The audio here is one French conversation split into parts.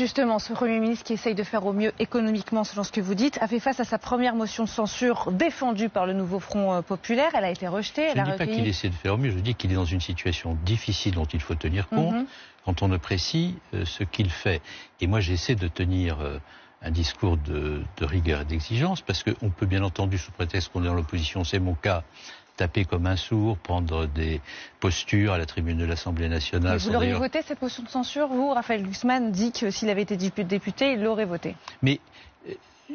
Justement, ce Premier ministre qui essaye de faire au mieux économiquement, selon ce que vous dites, a fait face à sa première motion de censure défendue par le nouveau Front populaire. Elle a été rejetée. Je ne dis pas qu'il essaie de faire au mieux, je dis qu'il est dans une situation difficile dont il faut tenir compte quand on apprécie ce qu'il fait. Et moi, j'essaie de tenir un discours de rigueur et d'exigence, parce qu'on peut bien entendu, sous prétexte qu'on est dans l'opposition, c'est mon cas, taper comme un sourd, prendre des postures à la tribune de l'Assemblée nationale. Vous l'auriez voté cette motion de censure? Vous, Raphaël Glucksmann, dit que s'il avait été député, il l'aurait voté. Mais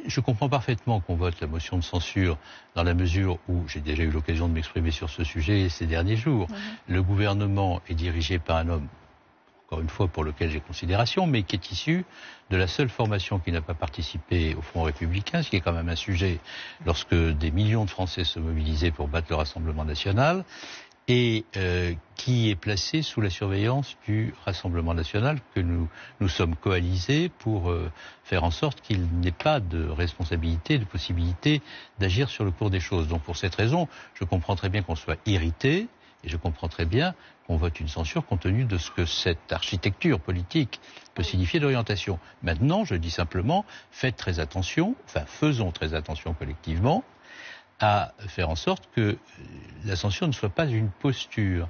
je comprends parfaitement qu'on vote la motion de censure dans la mesure où, j'ai déjà eu l'occasion de m'exprimer sur ce sujet ces derniers jours, le gouvernement est dirigé par un homme, encore une fois pour lequel j'ai considération, mais qui est issu de la seule formation qui n'a pas participé au Front républicain, ce qui est quand même un sujet lorsque des millions de Français se mobilisaient pour battre le Rassemblement national, et qui est placé sous la surveillance du Rassemblement national, que nous sommes coalisés pour faire en sorte qu'il n'ait pas de responsabilité, de possibilité d'agir sur le cours des choses. Donc pour cette raison, je comprends très bien qu'on soit irrité, et je comprends très bien qu'on vote une censure compte tenu de ce que cette architecture politique peut signifier d'orientation. Maintenant, je dis simplement, faites très attention, enfin faisons très attention collectivement, à faire en sorte que la censure ne soit pas une posture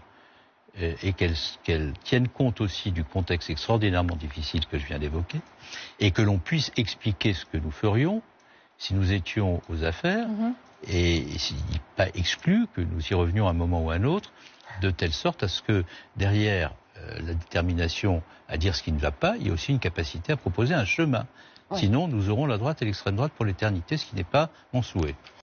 et qu'elle tienne compte aussi du contexte extraordinairement difficile que je viens d'évoquer, et que l'on puisse expliquer ce que nous ferions si nous étions aux affaires, et s'il n'est pas exclu que nous y revenions à un moment ou à un autre, de telle sorte à ce que derrière la détermination à dire ce qui ne va pas, il y a aussi une capacité à proposer un chemin. Sinon, nous aurons la droite et l'extrême droite pour l'éternité, ce qui n'est pas mon souhait.